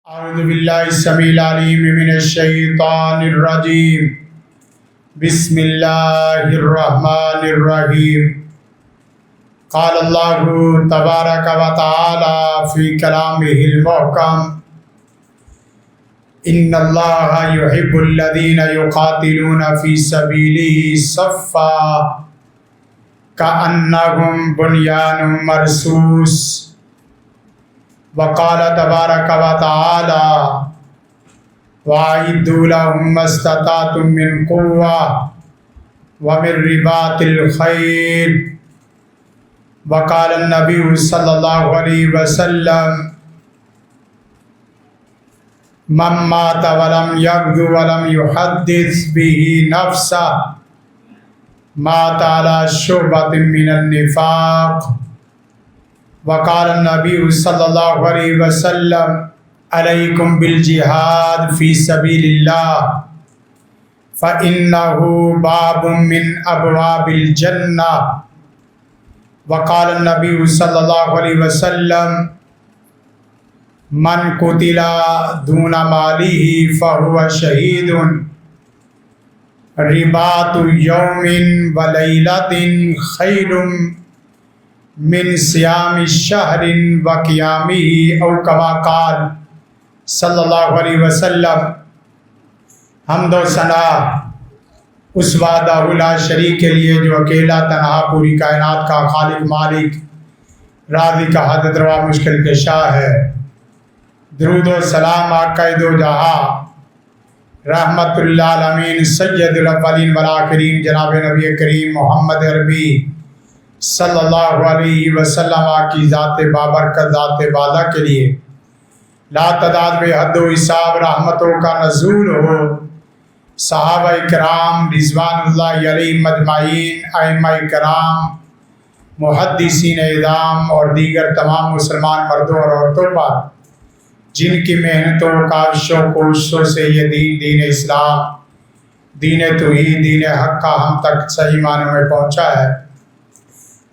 اعوذ باللہ السمیع العلیم من الشیطان الرجیم بسم اللہ الرحمن الرحیم قال اللہ تبارک و تعالی فی کلامہ المحکم ان اللہ یحب الذین یقاتلون فی سبیلہ صفا کأنہم بنیان مرصوص وقال تبارک و تعالی وَأَعِدُّوا لَهُم مَّا اسْتَطَعْتُم مِّن قُوَّةٍ وَمِن رِّبَاطِ الْخَيْلِ وقال النبی صلی اللہ علیہ وسلم من مات ولم یغز ولم یحدث به نفسه مات على شعبۃ من النفاق وقال النبی صلی اللہ علیہ وسلم علیکم بالجہاد فی سبیل اللہ فإنہ باب من ابواب الجنہ وقال النبی صلی اللہ علیہ وسلم من قتل دون مالہ فہو شہید رباط یوم ولیلۃ خیر من صیام شہر و قیامہ او کما قال صلی اللہ علیہ وسلم۔ حمد و ثنا اس وحدہ لا شریک کے لیے جو اکیلا تنہا پوری کائنات کا خالق مالک رازق حاجت روا مشکل کشا ہے۔ درود و سلام آقا دو جہاں رحمت اللہ العالمین سید الاولین والآخرین جناب نبی کریم محمد عربی صلی اللہ علیہ وسلم کی ذات بابرکت ذات بالا کے لیے لا تعداد بے حد و حساب رحمتوں کا نزول ہو۔ صحابہ کرام رضوان اللہ علیہ مجمعین، ائمہ کرام، محدثین اعظام اور دیگر تمام مسلمان مردوں اور عورتوں پر جن کی محنتوں کاوشوں کوششوں سے یہ دین اسلام، دین توحید، دین حق کا ہم تک صحیح معنوں میں پہنچا ہے۔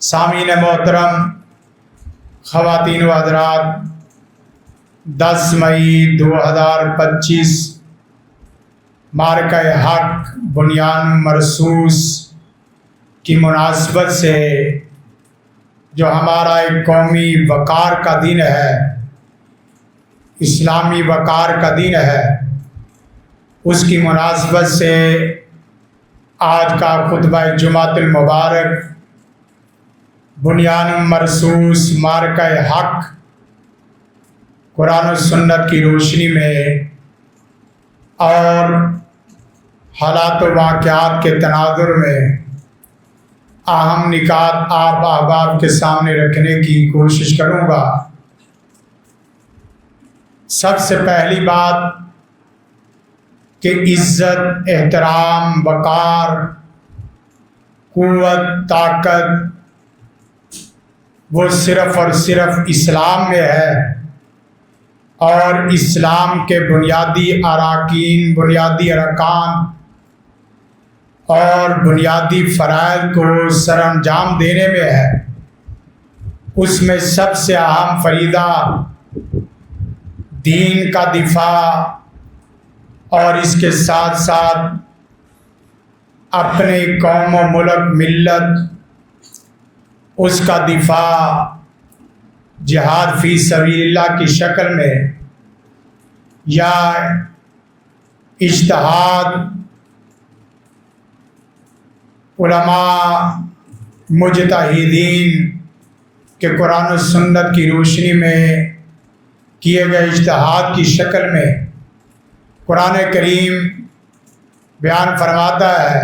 سامعین محترم، خواتین و حضرات، 10 مئی 2025 معرکہ حق بنیان مرصوص کی مناسبت سے جو ہمارا ایک قومی وقار کا دن ہے، اسلامی وقار کا دن ہے، اس کی مناسبت سے آج کا خطبہ جمعۃ المبارک بنیان مرصوص معرکہ حق قرآن و سنت کی روشنی میں اور حالات و واقعات کے تناظر میں اہم نکات آپ احباب کے سامنے رکھنے کی کوشش کروں گا۔ سب سے پہلی بات کہ عزت، احترام، وقار، قوت، طاقت وہ صرف اور صرف اسلام میں ہے، اور اسلام کے بنیادی اراکین، بنیادی ارکان اور بنیادی فرائض کو سر انجام دینے میں ہے۔ اس میں سب سے اہم فریضہ دین کا دفاع اور اس کے ساتھ ساتھ اپنے قوم و ملک ملت اس کا دفاع جہاد فی سبیل اللہ کی شکل میں یا اجتہاد علماء مجتہدین کے قرآن و سنت کی روشنی میں کیے گئے اجتہاد کی شکل میں قرآن کریم بیان فرماتا ہے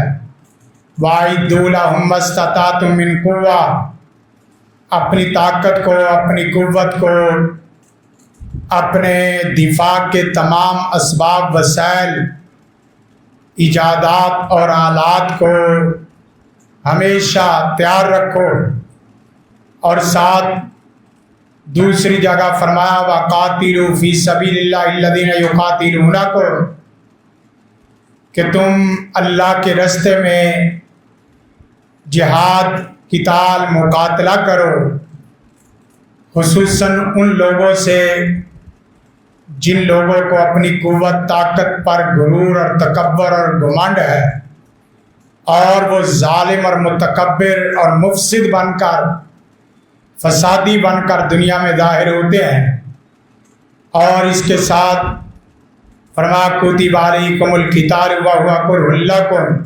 وَأَعِدُّوا لَهُم مَّا اسْتَطَعْتُم مِّن قُوَّةٍ، اپنی طاقت کو، اپنی قوت کو، اپنے دفاع کے تمام اسباب، وسائل، ایجادات اور آلات کو ہمیشہ تیار رکھو۔ اور ساتھ دوسری جگہ فرمایا وَقَاتِلُوا فِي سَبِيلِ اللَّهِ الَّذِينَ يُقَاتِلُونَكُمْ، کہ تم اللہ کے راستے میں جہاد، قتال، مقاتلہ کرو، خصوصاً ان لوگوں سے جن لوگوں کو اپنی قوت طاقت پر غرور اور تکبر اور گھمنڈ ہے اور وہ ظالم اور متکبر اور مفسد بن کر فسادی بن کر دنیا میں ظاہر ہوتے ہیں، اور اس کے ساتھ فرمایا کتب علیکم القتال وہو کرہ لکم،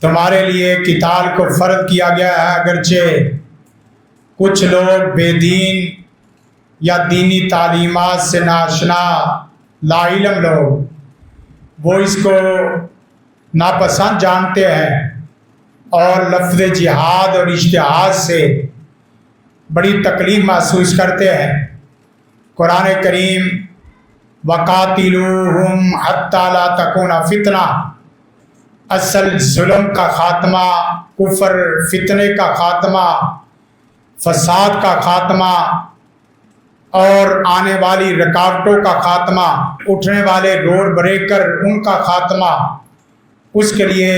تمہارے لیے قتال کو فرض کیا گیا ہے، اگرچہ کچھ لوگ بے دین یا دینی تعلیمات سے ناآشنا لا علم لوگ وہ اس کو ناپسند جانتے ہیں اور لفظ جہاد اور اجتہاد سے بڑی تکلیف محسوس کرتے ہیں۔ قرآن کریم وَقَاتِلُوهُمْ حَتَّى لَا تَكُونَ فِتْنَةٌ، اصل ظلم کا خاتمہ، کفر فتنے کا خاتمہ، فساد کا خاتمہ اور آنے والی رکاوٹوں کا خاتمہ، اٹھنے والے روڈ بریکر ان کا خاتمہ، اس کے لیے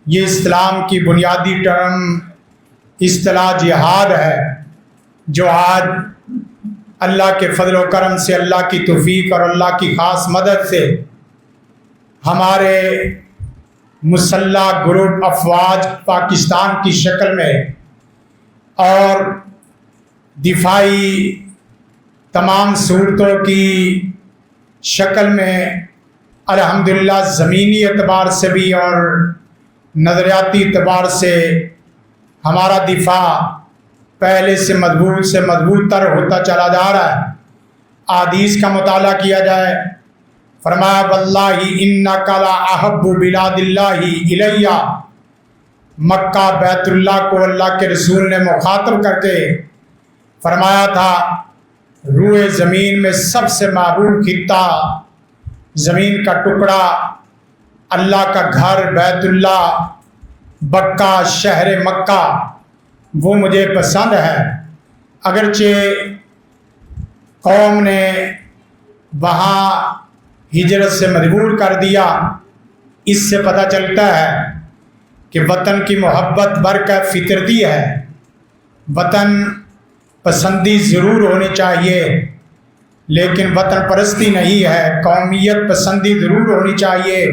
یہ اسلام کی بنیادی ٹرم اصطلاح جہاد ہے، جو آج اللہ کے فضل و کرم سے، اللہ کی توفیق اور اللہ کی خاص مدد سے ہمارے مسلح گروپ افواج پاکستان کی شکل میں اور دفاعی تمام صورتوں کی شکل میں الحمدللہ زمینی اعتبار سے بھی اور نظریاتی اعتبار سے ہمارا دفاع پہلے سے مضبوط تر ہوتا چلا جا رہا ہے۔ احادیث کا مطالعہ کیا جائے، فرمایا واللہ انک لاحب بلاد اللہ الیہ، مکہ بیت اللہ کو اللہ کے رسول نے مخاطب کر کے فرمایا تھا روئے زمین میں سب سے محبوب خطہ، زمین کا ٹکڑا، اللہ کا گھر بیت اللہ، بکہ شہر مکہ، وہ مجھے پسند ہے۔ اگرچہ قوم نے وہاں ہجرت سے مجبور کر دیا، اس سے پتہ چلتا ہے کہ وطن کی محبت برکت فطرتی ہے، وطن پسندی ضرور ہونی چاہیے لیکن وطن پرستی نہیں ہے، قومیت پسندی ضرور ہونی چاہیے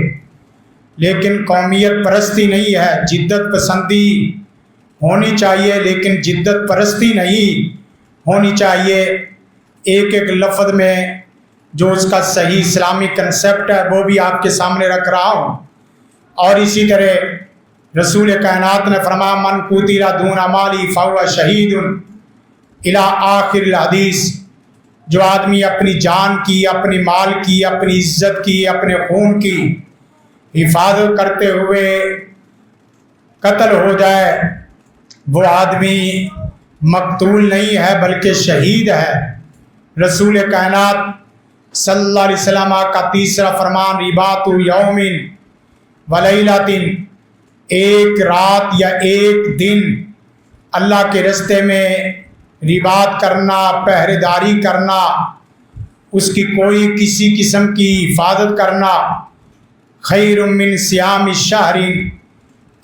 لیکن قومیت پرستی نہیں ہے، جدت پسندی ہونی چاہیے لیکن جدت پرستی نہیں ہونی چاہیے۔ ایک ایک لفظ میں جو اس کا صحیح اسلامی کنسپٹ ہے وہ بھی آپ کے سامنے رکھ رہا ہوں۔ اور اسی طرح رسول کائنات نے فرمایا من قتل دون مالی فہو شہید الی آخر الحدیث، جو آدمی اپنی جان کی، اپنی مال کی، اپنی عزت کی، اپنے خون کی حفاظت کرتے ہوئے قتل ہو جائے وہ آدمی مقتول نہیں ہے بلکہ شہید ہے۔ رسول کائنات صلی اللہ علیہ وسلم کا تیسرا فرمان رباط یوم ولیلۃ، ایک رات یا ایک دن اللہ کے راستے میں رباط کرنا، پہرے داری کرنا، اس کی کوئی کسی قسم کی حفاظت کرنا، خیر من صیام الشہر،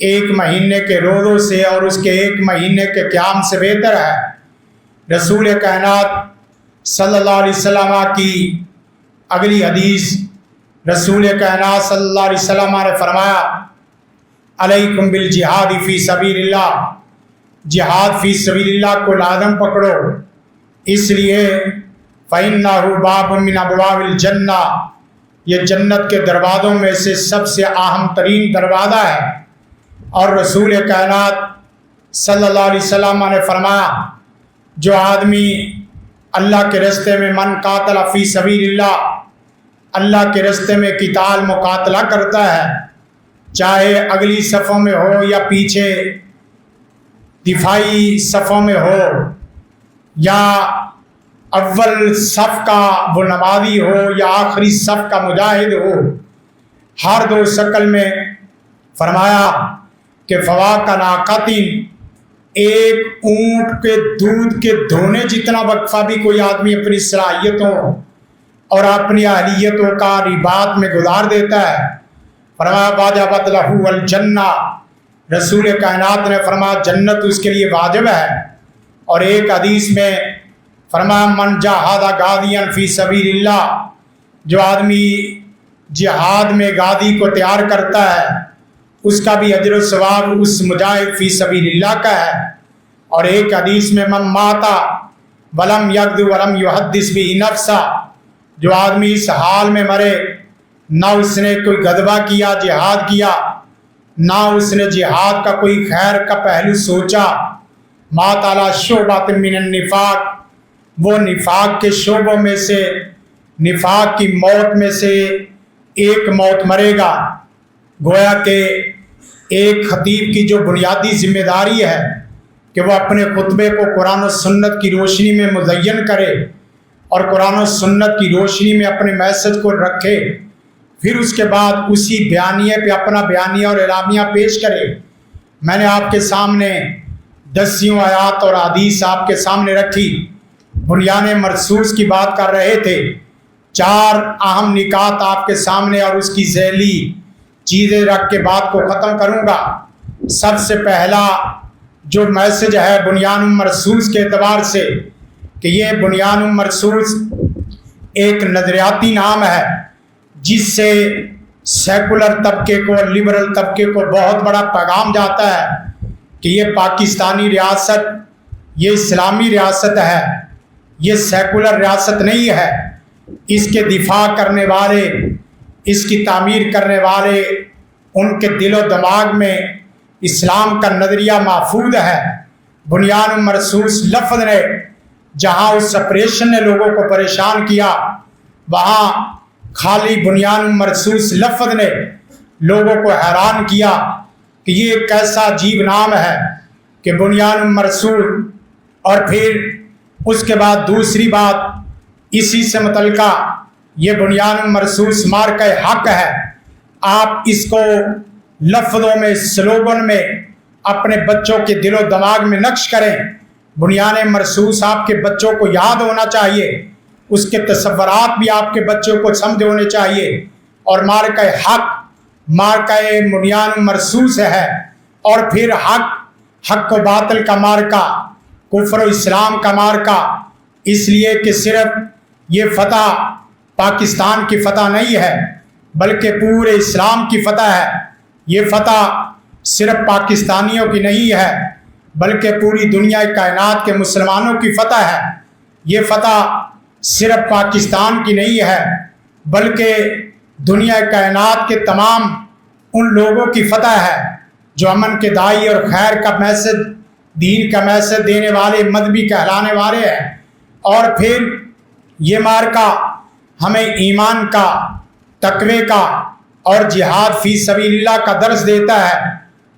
ایک مہینے کے روزوں سے اور اس کے ایک مہینے کے قیام سے بہتر ہے۔ رسول کائنات صلی اللہ علیہ وسلم کی اگلی حدیث، رسول کائنات صلی اللہ علیہ وسلم نے فرمایا علیکم بالجہاد فی سبیل اللہ، جہاد فی سبیل اللہ کو لازم پکڑو، اس لیے فإنہ باب من ابواب الجنہ، یہ جنت کے دروازوں میں سے سب سے اہم ترین دروازہ ہے۔ اور رسول کائنات صلی اللہ علیہ وسلم نے فرمایا جو آدمی اللہ کے راستے میں من قاتل فی سبیل اللہ، اللہ کے راستے میں قتال مقاتلہ کرتا ہے، چاہے اگلی صفوں میں ہو یا پیچھے دفاعی صفوں میں ہو یا اول صف کا وہ نمازی ہو یا آخری صف کا مجاہد ہو، ہر دو شکل میں فرمایا کہ فواق ناقتین، ایک اونٹ کے دودھ کے دھونے جتنا وقفہ بھی کوئی آدمی اپنی صلاحیتوں اور اپنی اہلیتوں کا رباط میں گزار دیتا ہے، فرمایا واجبت لہ الجنہ، رسول کائنات نے فرمایا جنت اس کے لیے واجب ہے۔ اور ایک حدیث میں فرمایا من جاہد غازیا فی سبیل اللہ، جو آدمی جہاد میں غازی کو تیار کرتا ہے اس کا بھی اجر و ثواب اس مجاہد فی سبیل اللہ کا ہے۔ اور ایک حدیث میں من ماتا ولم یغد ولم یحدث به نفسا، جو آدمی اس حال میں مرے نہ اس نے کوئی غزوہ کیا، جہاد کیا، نہ اس نے جہاد کا کوئی خیر کا پہلو سوچا، مات علی شعبۃ من النفاق، وہ نفاق کے شعبوں میں سے، نفاق کی موت میں سے ایک موت مرے گا۔ گویا کہ ایک خطیب کی جو بنیادی ذمہ داری ہے کہ وہ اپنے خطبے کو قرآن و سنت کی روشنی میں مزین کرے اور قرآن و سنت کی روشنی میں اپنے میسج کو رکھے، پھر اس کے بعد اسی بیانیے پہ اپنا بیانیہ اور اعلامیہ پیش کرے۔ میں نے آپ کے سامنے 10 آیات اور حدیث آپ کے سامنے رکھی، بنیان مرصوص کی بات کر رہے تھے، 4 اہم نکات آپ کے سامنے اور اس کی ذیلی چیزیں رکھ کے بات کو ختم کروں گا۔ سب سے پہلا جو میسج ہے بنیان مرصوص کے اعتبار سے کہ یہ بنیان مرصوص ایک نظریاتی نام ہے جس سے سیکولر طبقے کو، لبرل طبقے کو بہت بڑا پیغام جاتا ہے کہ یہ پاکستانی ریاست یہ اسلامی ریاست ہے، یہ سیکولر ریاست نہیں ہے۔ اس کے دفاع کرنے والے، اس کی تعمیر کرنے والے، ان کے دل و دماغ میں اسلام کا نظریہ محفوظ ہے۔ بنیان مرصوص لفظ نے جہاں اس آپریشن نے لوگوں کو پریشان کیا، وہاں خالی بنیان مرصوص لفظ نے لوگوں کو حیران کیا کہ یہ ایک ایسا عجیب نام ہے کہ بنیان مرصوص۔ اور پھر اس کے بعد دوسری بات اسی سے متعلقہ، یہ بنیان مرصوص مارکہ حق ہے۔ آپ اس کو لفظوں میں، سلوگن میں اپنے بچوں کے دل و دماغ میں نقش کریں۔ بنیان مرصوص آپ کے بچوں کو یاد ہونا چاہیے، اس کے تصورات بھی آپ کے بچوں کو سمجھ ہونے چاہیے۔ اور مارکہ حق مارکہ بنیان مرصوص ہے، اور پھر حق و باطل کا مارکہ، کفر و اسلام کا مارکہ، اس لیے کہ صرف یہ فتح پاکستان کی فتح نہیں ہے بلکہ پورے اسلام کی فتح ہے۔ یہ فتح صرف پاکستانیوں کی نہیں ہے بلکہ پوری دنیا کائنات کے مسلمانوں کی فتح ہے۔ یہ فتح صرف پاکستان کی نہیں ہے بلکہ دنیا کائنات کے تمام ان لوگوں کی فتح ہے جو امن کے داعی اور خیر کا میسج، دین کا میسج دینے والے، مذہبی کہلانے والے ہیں۔ اور پھر یہ مارکہ ہمیں ایمان کا، تقوی کا اور جہاد فی سبیل اللہ کا درس دیتا ہے۔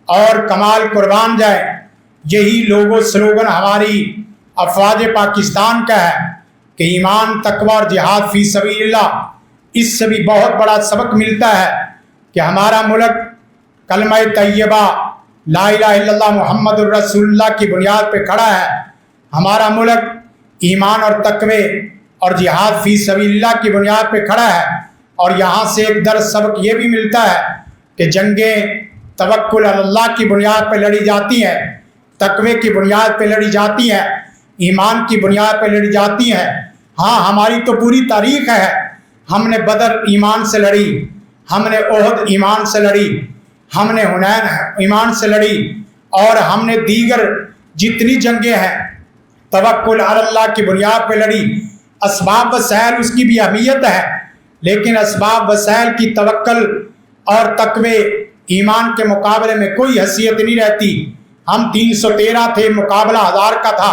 اور کمال قربان جائے، یہی لوگو سلوگن ہماری افواج پاکستان کا ہے کہ ایمان، تقوی اور جہاد فی سبیل اللہ۔ اس سے بھی بہت بڑا سبق ملتا ہے کہ ہمارا ملک کلمہ طیبہ لا الہ الا اللہ محمد الرسول اللہ کی بنیاد پہ کھڑا ہے۔ ہمارا ملک ایمان اور تقوی اور جہاد فی سبیل اللہ کی بنیاد پہ کھڑا ہے۔ اور یہاں سے ایک درس سبق یہ بھی ملتا ہے کہ جنگیں توکل علی اللہ کی بنیاد پہ لڑی جاتی ہیں، تقوی کی بنیاد پہ لڑی جاتی ہیں، ایمان کی بنیاد پہ لڑی جاتی ہیں۔ ہاں، ہماری تو پوری تاریخ ہے، ہم نے بدر ایمان سے لڑی، ہم نے احد ایمان سے لڑی، ہم نے حنین ایمان سے لڑی، اور ہم نے دیگر جتنی جنگیں ہیں توکل علی اللہ کی بنیاد پہ لڑی۔ اسباب وسائل اس کی بھی اہمیت ہے، لیکن اسباب وسائل کی توکل اور تقوی ایمان کے مقابلے میں کوئی حیثیت نہیں رہتی۔ ہم 313 تھے، مقابلہ 1000 کا تھا۔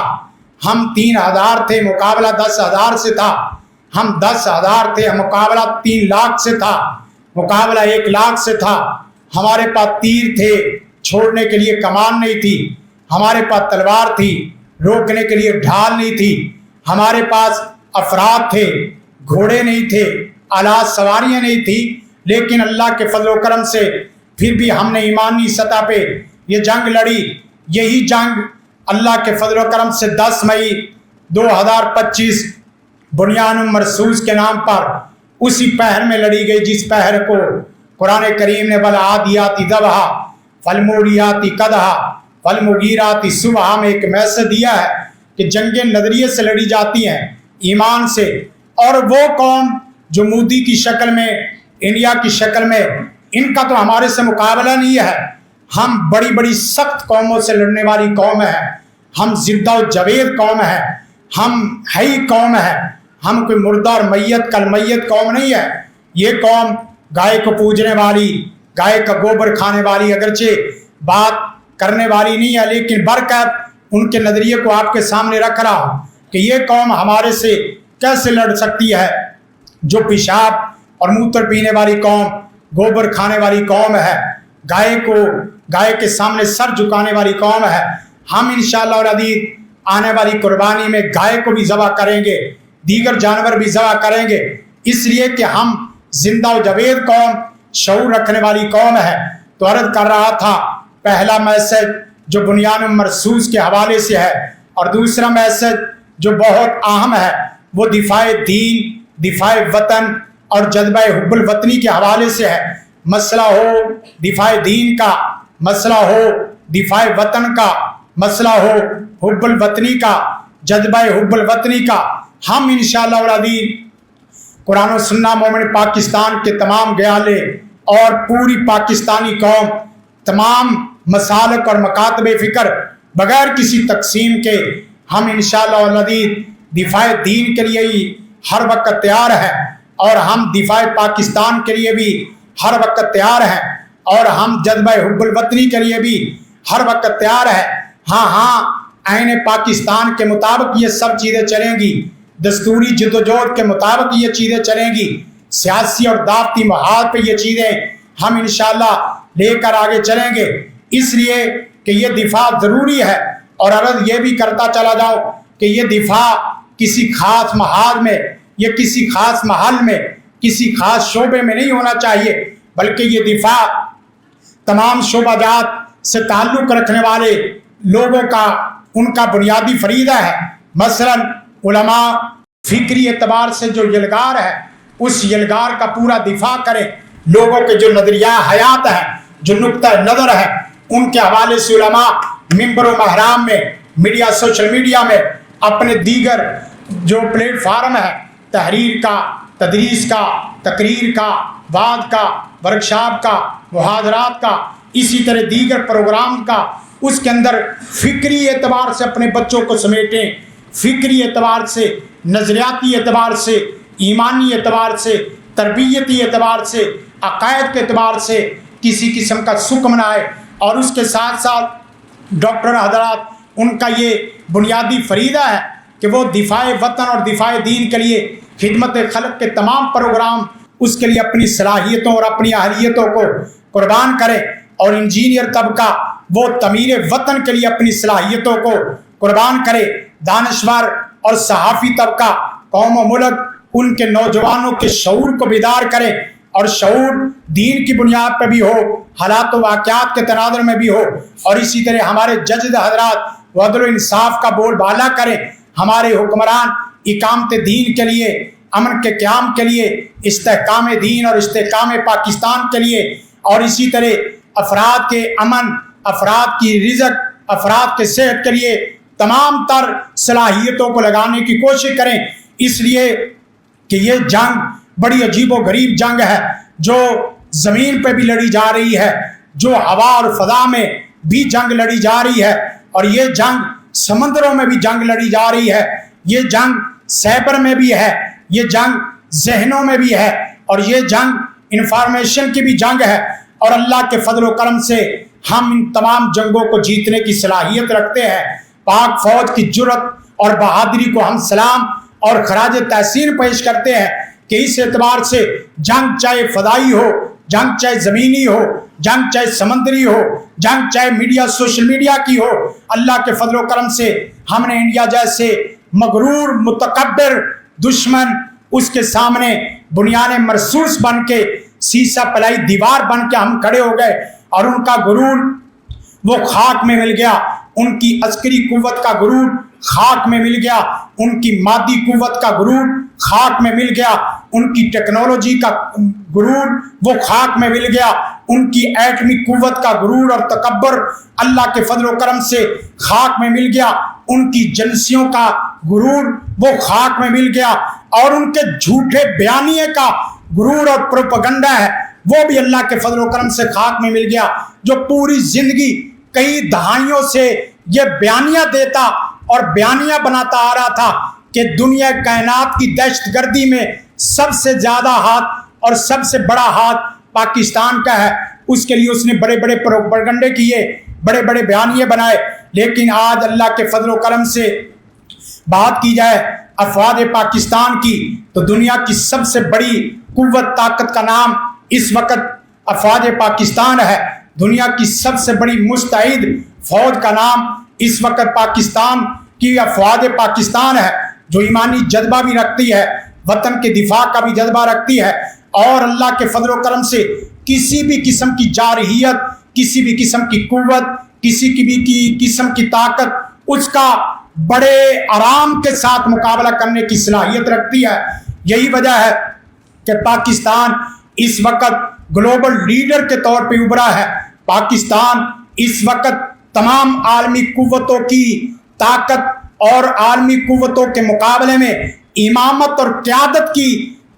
ہم 3000 تھے، مقابلہ 10,000 سے تھا۔ ہم 10,000 تھے، مقابلہ 3 لاکھ سے تھا، مقابلہ 1 لاکھ سے تھا۔ ہمارے پاس تیر تھے، چھوڑنے کے لیے کمان نہیں تھی۔ ہمارے پاس تلوار تھی، روکنے کے لیے ڈھال نہیں تھی۔ ہمارے پاس افراد تھے، گھوڑے نہیں تھے، آلات سواریاں نہیں تھی، لیکن اللہ کے فضل و کرم سے پھر بھی ہم نے ایمانی سطح پہ یہ جنگ لڑی۔ یہی جنگ اللہ کے فضل و کرم سے 10 مئی 2025 بنیان مرصوص کے نام پر اسی پہر میں لڑی گئی جس پہر کو قرآن کریم نے والعادیات ضبحا فالموریات قدحا فالمغیرات صبحا میں ایک میسج دیا ہے کہ جنگیں نظریے سے لڑی جاتی ہیں، ایمان سے، اور وہ قوم جو مودی کی شکل میں، انڈیا کی شکل میں، ان کا تو ہمارے سے مقابلہ نہیں ہے۔ ہم بڑی بڑی سخت قوموں سے لڑنے والی قوم ہے، ہم زندہ و جاوید قوم ہے، ہم حی قوم ہے، ہم کوئی مردہ اور میت کل میت قوم نہیں ہے۔ یہ قوم گائے کو پوجنے والی، گائے کا گوبر کھانے والی، اگرچہ بات کرنے والی نہیں ہے، لیکن برکت ان کے نظریے کو آپ کے سامنے رکھ رہا ہوں کہ یہ قوم ہمارے سے کیسے لڑ سکتی ہے، جو پیشاب اور موتر پینے والی قوم، گوبر کھانے والی قوم ہے، گائے کے سامنے سر جھکانے والی قوم ہے۔ ہم انشاءاللہ العزیز آنے والی قربانی میں گائے کو بھی ذبح کریں گے، دیگر جانور بھی ذبح کریں گے، اس لیے کہ ہم زندہ و جاوید قوم، شعور رکھنے والی قوم ہے۔ تو عرض کر رہا تھا، پہلا میسج جو بنیان مرصوص کے حوالے سے ہے، اور دوسرا میسج جو بہت اہم ہے وہ دفاع دین، دفاع وطن اور جذبہ حب الوطنی کے حوالے سے ہے۔ مسئلہ ہو دفاع دین کا، مسئلہ ہو دفاع وطن کا، مسئلہ ہو حب الوطنی کا، جذبہ حب الوطنی کا، ہم انشاءاللہ العزیز قرآن و سنہ مومن پاکستان کے تمام گیالے اور پوری پاکستانی قوم، تمام مسالک اور مکاتب فکر بغیر کسی تقسیم کے، ہم انشاءاللہ العزیز دفاع دین کے لیے ہی ہر وقت تیار ہیں، اور ہم دفاع پاکستان کے لیے بھی ہر وقت تیار ہیں، اور ہم جذبہ حب الوطنی کے لیے بھی ہر وقت تیار ہیں۔ ہاں آئین پاکستان کے مطابق یہ سب چیزیں چلیں گی، دستوری جدوجہد کے مطابق یہ چیزیں چلیں گی، سیاسی اور دعوتی محاذ پہ یہ چیزیں ہم انشاءاللہ لے کر آگے چلیں گے، اس لیے کہ یہ دفاع ضروری ہے۔ اور عرض یہ بھی کرتا چلا جاؤ کہ یہ دفاع کسی خاص محاذ میں یا کسی خاص محل میں، کسی خاص شعبے میں نہیں ہونا چاہیے، بلکہ یہ دفاع تمام شعبہ جات سے تعلق رکھنے والے لوگوں کا، ان کا بنیادی فریضہ ہے۔ مثلا علماء فکری اعتبار سے جو یلغار ہے، اس یلغار کا پورا دفاع کریں، لوگوں کے جو نظریہ حیات ہیں، جو نقطہ نظر ہے، ان کے حوالے سے علماء ممبر و محرام میں، میڈیا، سوشل میڈیا میں، اپنے دیگر جو پلیٹ فارم ہے، تحریر کا، تدریس کا، تقریر کا، وعظ کا، ورکشاپ کا، محاضرات کا، اسی طرح دیگر پروگرام کا، اس کے اندر فکری اعتبار سے اپنے بچوں کو سمیٹیں، فکری اعتبار سے، نظریاتی اعتبار سے، ایمانی اعتبار سے، تربیتی اعتبار سے، عقائد کے اعتبار سے کسی قسم کا سکم نہ آئے۔ اور اس کے ساتھ ساتھ ڈاکٹر حضرات، ان کا یہ بنیادی فریضہ ہے کہ وہ دفاع وطن اور دفاع دین کے لیے خدمت خلق کے تمام پروگرام، اس کے لیے اپنی صلاحیتوں اور اپنی اہلیتوں کو قربان کریں، اور انجینئر طبقہ وہ تعمیر وطن کے لیے اپنی صلاحیتوں کو قربان کرے، دانشور اور صحافی طبقہ قوم و ملک ان کے نوجوانوں کے شعور کو بیدار کرے، اور شعور دین کی بنیاد پہ بھی ہو، حالات و واقعات کے تناظر میں بھی ہو، اور اسی طرح ہمارے جج حضرات عدل و انصاف کا بول بالا کریں، ہمارے حکمران اقامت دین کے لیے، امن کے قیام کے لیے، استحکام دین اور استحکام پاکستان کے لیے، اور اسی طرح افراد کے امن، افراد کی رزق، افراد کے صحت کے لیے تمام تر صلاحیتوں کو لگانے کی کوشش کریں، اس لیے کہ یہ جنگ بڑی عجیب و غریب جنگ ہے، جو زمین پہ بھی لڑی جا رہی ہے، جو ہوا اور فضا میں بھی جنگ لڑی جا رہی ہے، اور یہ جنگ سمندروں میں بھی جنگ لڑی جا رہی ہے، یہ جنگ سائبر میں بھی ہے، یہ جنگ ذہنوں میں بھی ہے، اور یہ جنگ انفارمیشن کی بھی جنگ ہے، اور اللہ کے فضل و کرم سے ہم ان تمام جنگوں کو جیتنے کی صلاحیت رکھتے ہیں۔ پاک فوج کی جرأت اور بہادری کو ہم سلام اور خراج تحسین پیش کرتے ہیں کہ اس اعتبار سے جنگ چاہے فضائی ہو، جنگ چاہے زمینی ہو، جنگ چاہے سمندری ہو، جنگ چاہے میڈیا، سوشل میڈیا کی ہو، اللہ کے فضل و کرم سے ہم نے انڈیا جیسے مغرور متکبر دشمن، اس کے سامنے بنیان مرصوص بن کے، سیسا پلائی دیوار بن کے ہم کھڑے ہو گئے، اور ان کا غرور وہ خاک میں مل گیا، ان کی عسکری قوت کا غرور خاک میں مل گیا، ان کی مادی قوت کا غرور خاک میں مل گیا، ان کی ٹیکنالوجی کا غرور وہ خاک میں مل گیا، ان کی ایٹمی قوت کا غرور اور تکبر اللہ کے فضل و کرم سے خاک میں مل گیا، ان کی جنسیوں کا غرور وہ خاک میں مل گیا، اور ان کے جھوٹے بیانیے کا غرور اور پروپیگنڈا ہے وہ بھی اللہ کے فضل و کرم سے خاک میں مل گیا۔ جو پوری زندگی کئی دہائیوں سے یہ بیانیہ دیتا اور بیانیہ بناتا آ رہا تھا کہ دنیا کائنات کی دہشت گردی میں سب سے زیادہ ہاتھ اور سب سے بڑا ہاتھ پاکستان کا ہے، اس کے لیے اس نے بڑے بڑے پروپیگنڈے کیے، بڑے بڑے بیانیے بنائے۔ لیکن آج اللہ کے فضل و کرم سے بات کی جائے افواج پاکستان کی تو دنیا کی سب سے بڑی قوت طاقت کا نام اس وقت افواج پاکستان ہے، دنیا کی سب سے بڑی مستعد فوج کا نام اس وقت پاکستان کی افواج پاکستان ہے، جو ایمانی جذبہ بھی رکھتی ہے، وطن کے دفاع کا بھی جذبہ رکھتی ہے، اور اللہ کے فضل و کرم سے کسی بھی قسم کی جارحیت، کسی بھی قسم کی قوت، کسی بھی قسم کی طاقت اس کا بڑے آرام کے ساتھ مقابلہ کرنے کی صلاحیت رکھتی ہے۔ یہی وجہ ہے کہ پاکستان اس وقت گلوبل لیڈر کے طور پہ ابھرا ہے۔ پاکستان اس وقت تمام عالمی قوتوں کی طاقت اور عالمی قوتوں کے مقابلے میں امامت اور قیادت کی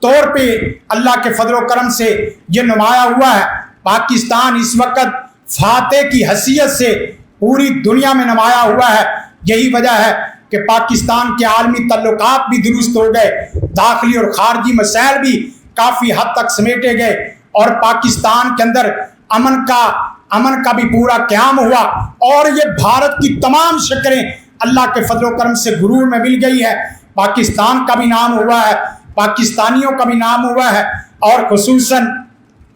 طور پہ اللہ کے فضل و کرم سے یہ نمایاں ہوا ہے۔ پاکستان اس وقت فاتح کی حیثیت سے پوری دنیا میں نمایاں ہوا ہے۔ یہی وجہ ہے کہ پاکستان کے عالمی تعلقات بھی درست ہو گئے، داخلی اور خارجی مسائل بھی کافی حد تک سمیٹے گئے، اور پاکستان کے اندر امن کا بھی پورا قیام ہوا، اور یہ بھارت کی تمام شکلیں اللہ کے فضل و کرم سے غرور میں مل گئی ہے۔ پاکستان کا بھی نام ہوا ہے، پاکستانیوں کا بھی نام ہوا ہے، اور خصوصاً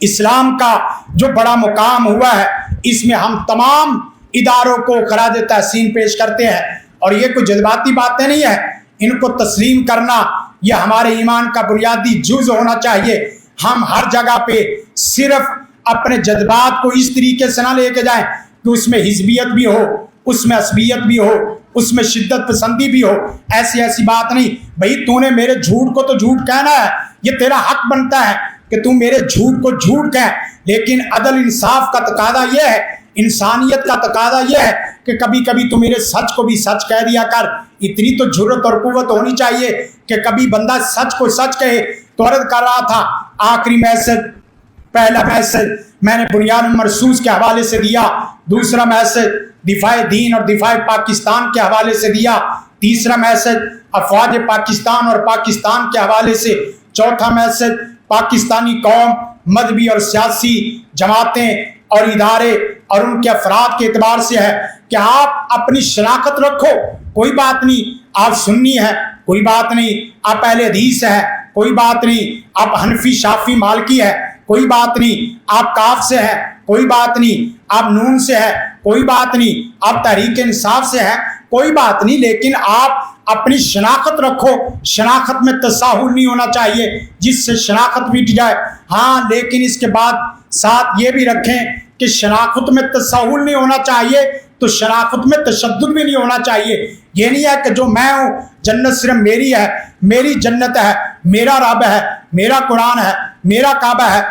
اسلام کا جو بڑا مقام ہوا ہے، اس میں ہم تمام اداروں کو خراج تحسین پیش کرتے ہیں۔ اور یہ کوئی جذباتی باتیں نہیں ہیں، ان کو تسلیم کرنا یہ ہمارے ایمان کا بنیادی جز ہونا چاہیے۔ ہم ہر جگہ پہ صرف اپنے جذبات کو اس طریقے سے نہ لے کے جائیں کہ اس میں حزبیت بھی ہو، اس میں عصبیت بھی ہو، اس میں شدت پسندی بھی ہو۔ ایسی بات نہیں بھائی، تو نے میرے جھوٹ کو تو جھوٹ کہنا ہے، یہ تیرا حق بنتا ہے کہ تو میرے جھوٹ کو جھوٹ کہہ، لیکن عدل انصاف کا تقاضا یہ ہے، انسانیت کا تقاضا یہ ہے کہ کبھی کبھی تو میرے سچ کو بھی سچ کہہ دیا کر۔ اتنی تو جرت اور قوت ہونی چاہیے کہ کبھی بندہ سچ کو سچ کہے۔ تو عرض کر رہا تھا، آخری میسج، پہلا میسج میں نے بنیاد مرصوص کے حوالے سے دیا، دوسرا میسج دفاع دین اور دفاع پاکستان کے حوالے سے دیا، تیسرا میسج افواج پاکستان اور پاکستان کے حوالے سے، چوتھا میسج پاکستانی قوم، مذہبی اور سیاسی جماعتیں اور ادارے اور ان کے افراد کے اعتبار سے ہے کہ آپ اپنی شناخت رکھو۔ کوئی بات نہیں آپ سنی ہیں، کوئی بات نہیں آپ اہل حدیث ہیں، کوئی بات نہیں آپ حنفی شافی مالکی ہے، کوئی بات نہیں آپ کاف سے ہیں، کوئی بات نہیں آپ نون سے ہیں، کوئی بات نہیں آپ تحریک انصاف سے ہیں، کوئی بات نہیں، لیکن آپ اپنی شناخت رکھو۔ شناخت میں تساہل نہیں ہونا چاہیے جس سے شناخت مٹ جائے۔ ہاں لیکن اس کے بعد ساتھ یہ بھی رکھیں کہ شناخت میں تساہل نہیں ہونا چاہیے تو شناخت میں تشدد بھی نہیں ہونا چاہیے۔ یہ نہیں ہے کہ جو میں ہوں جنت صرف میری ہے، میری جنت ہے، میرا رب ہے، میرا قرآن ہے، میرا کعبہ ہے۔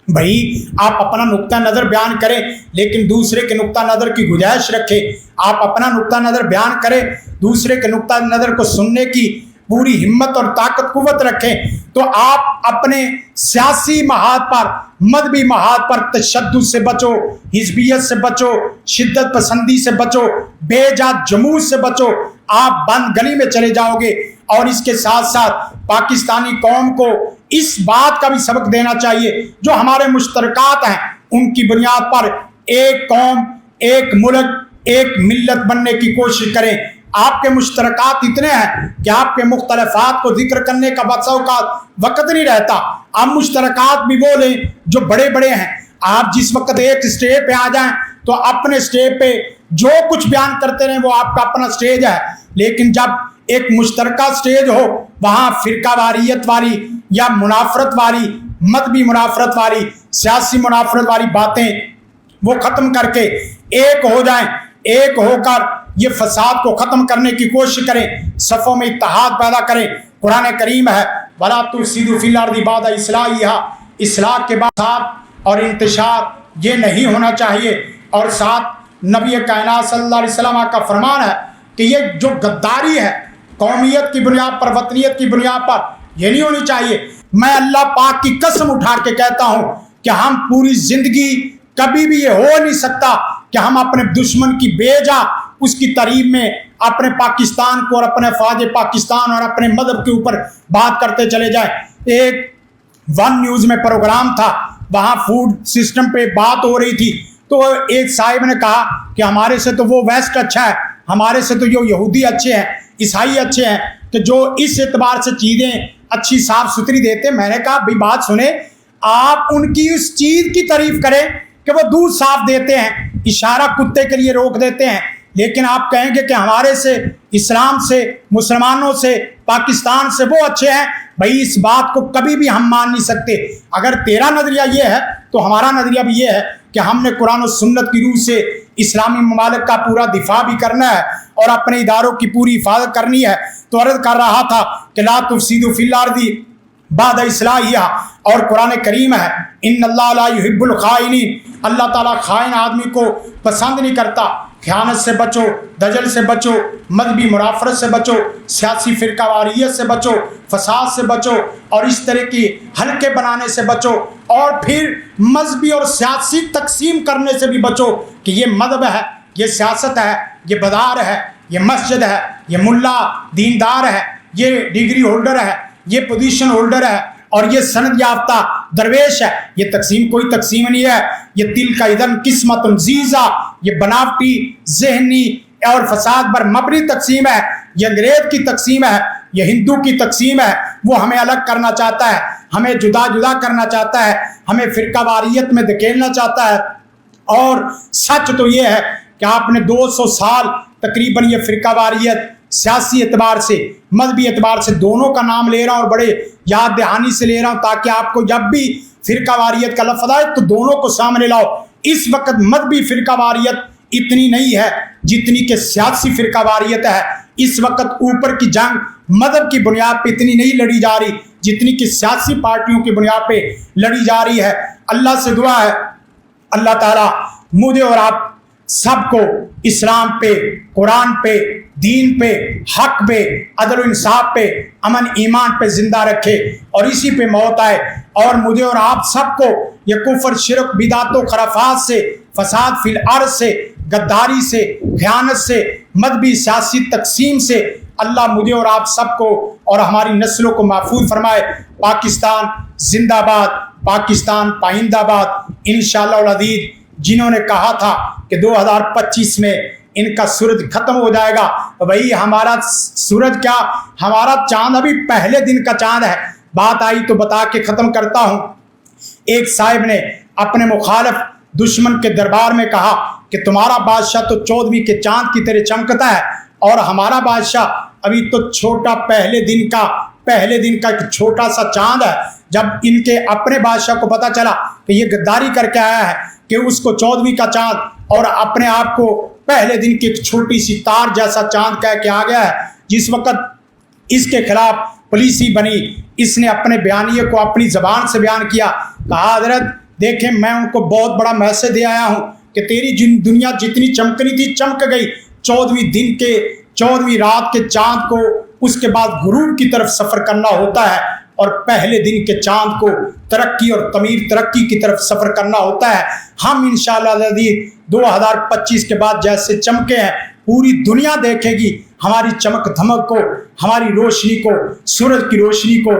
بھائی آپ اپنا نقطہ نظر بیان کریں لیکن دوسرے کے نقطہ نظر کی گنجائش رکھیں۔ آپ اپنا نقطہ نظر بیان کریں، دوسرے کے نقطہ نظر کو سننے کی پوری ہمت اور طاقت قوت رکھیں، تو آپ اپنے سیاسی محاذ پر، مذہبی محاذ پر تشدد سے بچو، حزبیت سے بچو، شدت پسندی سے بچو، بے جا جمود سے بچو۔ آپ بند گلی میں چلے جاؤ گے۔ اور اس کے ساتھ ساتھ پاکستانی قوم کو اس بات کا بھی سبق دینا چاہیے جو ہمارے مشترکات ہیں ان کی بنیاد پر ایک قوم، ایک ملک، ایک ملت بننے کی کوشش کریں۔ آپ کے مشترکات اتنے ہیں کہ آپ کے مختلفات کو ذکر کرنے کا بسا اوقات وقت نہیں رہتا۔ آپ مشترکات بھی بولیں جو بڑے بڑے ہیں۔ آپ جس وقت ایک سٹیج پہ آ جائیں تو اپنے سٹیج پہ جو کچھ بیان کرتے رہیں وہ آپ کا اپنا سٹیج ہے، لیکن جب ایک مشترکہ سٹیج ہو وہاں فرقہ واریت والی یا منافرت والی، مذہبی منافرت والی، سیاسی منافرت والی باتیں وہ ختم کر کے ایک ہو جائیں، ایک ہو کر یہ فساد کو ختم کرنے کی کوشش کریں، صفوں میں اتحاد پیدا کریں۔ قرآن کریم ہے وَلَا تُفْسِدُوا فِي الْأَرْضِ بَعْدَ إِصْلَاحِهَا، اصلاح کے بعد اور انتشار یہ نہیں ہونا چاہیے۔ اور ساتھ نبی کائنات صلی اللہ علیہ وسلم کا فرمان ہے کہ یہ جو غداری ہے قومیت کی بنیاد پر، وطنیت کی بنیاد پر، یہ نہیں ہونی چاہیے۔ میں اللہ پاک کی قسم اٹھا کے کہتا ہوں کہ ہم پوری زندگی کبھی بھی یہ ہو نہیں سکتا کہ ہم اپنے دشمن کی بیجا اس کی تعریف میں اپنے پاکستان کو اور اپنے افواج پاکستان اور اپنے مذہب کے اوپر بات کرتے چلے جائیں۔ ایک ون نیوز میں پروگرام تھا، وہاں فوڈ سسٹم پہ بات ہو رہی تھی، تو ایک صاحب نے کہا کہ ہمارے سے تو وہ ویسٹ اچھا ہے، ہمارے سے تو جو یہودی اچھے ہیں، عیسائی اچھے ہیں کہ جو اس اعتبار سے چیزیں اچھی صاف ستھری دیتے۔ میں نے کہا بھائی بات سنیں، آپ ان کی اس چیز کی تعریف کریں کہ وہ دودھ صاف دیتے ہیں، اشارہ کتے کے لیے روک دیتے ہیں، لیکن آپ کہیں گے کہ ہمارے سے، اسلام سے، مسلمانوں سے، پاکستان سے وہ اچھے ہیں۔ بھائی اس بات کو کبھی بھی ہم مان نہیں سکتے۔ اگر تیرا نظریہ یہ ہے تو ہمارا نظریہ بھی یہ ہے کہ ہم نے قرآن و سنت کی روح سے اسلامی ممالک کا پورا دفاع بھی کرنا ہے اور اپنے اداروں کی پوری حفاظت کرنی ہے۔ تو عرض کر رہا تھا کہ لا تفسدوا فی الارض بعد اصلاحہا، اور قرآن کریم ہے ان اللہ لا یحب الخائنین، اللہ تعالیٰ خائن آدمی کو پسند نہیں کرتا۔ خیانت سے بچو، دجل سے بچو، مذہبی منافرت سے بچو، سیاسی فرقہ واریت سے بچو، فساد سے بچو، اور اس طرح کی حلقے بنانے سے بچو، اور پھر مذہبی اور سیاسی تقسیم کرنے سے بھی بچو کہ یہ مذہب ہے، یہ سیاست ہے، یہ بازار ہے، یہ مسجد ہے، یہ ملا دیندار ہے، یہ ڈگری ہولڈر ہے، یہ پوزیشن ہولڈر ہے، اور یہ سند یافتہ درویش ہے۔ یہ تقسیم کوئی تقسیم نہیں ہے، یہ دل کا اذن قسمت زیزہ، یہ بناوٹی، ذہنی اور فساد پر مبنی تقسیم ہے، یہ انگریز کی تقسیم ہے، یہ ہندو کی تقسیم ہے۔ وہ ہمیں الگ کرنا چاہتا ہے، ہمیں جدا جدا کرنا چاہتا ہے، ہمیں فرقہ واریت میں دھکیلنا چاہتا ہے۔ اور سچ تو یہ ہے کہ آپ نے 200 سال تقریباً یہ فرقہ واریت سیاسی اعتبار سے، مذہبی اعتبار سے، دونوں کا نام لے رہا ہوں اور بڑے یاد دہانی سے لے رہا ہوں تاکہ آپ کو جب بھی فرقہ واریت کا لفظ آئے تو دونوں کو سامنے لاؤ۔ اس وقت مذہبی فرقہ واریت اتنی نہیں ہے جتنی کہ سیاسی فرقہ واریت ہے۔ اس وقت اوپر کی جنگ مذہب کی بنیاد پہ اتنی نہیں لڑی جا رہی جتنی کہ سیاسی پارٹیوں کی بنیاد پہ لڑی جا رہی ہے۔ اللہ سے دعا ہے اللہ تعالیٰ مجھے اور آپ سب کو اسلام پہ، قرآن پہ، دین پہ، حق پہ، عدل و انصاف پہ، امن ایمان پہ زندہ رکھے اور اسی پہ موت آئے، اور مجھے اور آپ سب کو یہ کفر، شرک، بدعت و خرافات سے، فساد فی الارض سے، غداری سے، خیانت سے، مذہبی سیاسی تقسیم سے اللہ مجھے اور آپ سب کو اور ہماری نسلوں کو محفوظ فرمائے۔ پاکستان زندہ باد، پاکستان پائندہ باد۔ انشاءاللہ العزیز جنہوں نے کہا تھا کہ 2025 میں ان کا سورج ختم ہو جائے گا، وہی ہمارا سورج کیا، ہمارا چاند ابھی پہلے دن کا چاند ہے۔ بات آئی تو بتا کے ختم کرتا ہوں۔ ایک صاحب نے اپنے مخالف دشمن کے دربار میں کہا کہ تمہارا بادشاہ تو 14ویں کے چاند کی طرح چمکتا ہے اور ہمارا بادشاہ ابھی تو چھوٹا پہلے دن کا ایک چھوٹا سا چاند ہے۔ جب ان کے اپنے بادشاہ کو پتا چلا کہ یہ غداری کر کے آیا ہے کہ اس کو 14ویں کا چاند اور اپنے آپ کو پہلے دن کی ایک چھوٹی سی تار جیسا چاند کہہ کے آ گیا ہے، جس وقت اس کے خلاف پالیسی بنی، اس نے اپنے بیانیے کو اپنی زبان سے بیان کیا، کہا حضرت دیکھیں میں ان کو بہت بڑا میسج دے آیا ہوں کہ تیری دنیا جتنی چمکنی تھی چمک گئی، 14ویں رات کے چاند کو اس کے بعد غروب کی طرف سفر کرنا ہوتا ہے اور پہلے دن کے چاند کو ترقی اور تعمیر ترقی کی طرف سفر کرنا ہوتا ہے۔ ہم انشاءاللہ العزیز 2025 کے بعد جیسے چمکے ہیں پوری دنیا دیکھے گی ہماری چمک دھمک کو، ہماری روشنی کو، سورج کی روشنی کو،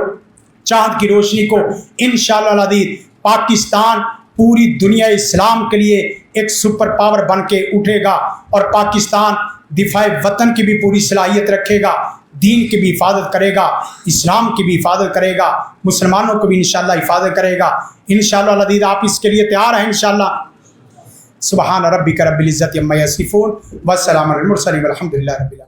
چاند کی روشنی کو۔ انشاءاللہ العزیز پاکستان پوری دنیا اسلام کے لیے ایک سپر پاور بن کے اٹھے گا اور پاکستان دفاع وطن کی بھی پوری صلاحیت رکھے گا، دین کی بھی حفاظت کرے گا، اسلام کی بھی حفاظت کرے گا، مسلمانوں کو بھی انشاءاللہ حفاظت کرے گا۔ انشاءاللہ العزیز آپ اس کے لیے تیار ہیں انشاءاللہ؟ سبحان ربک رب العزت عما یصفون والسلام علی المرسلین والحمد للہ رب العالمین۔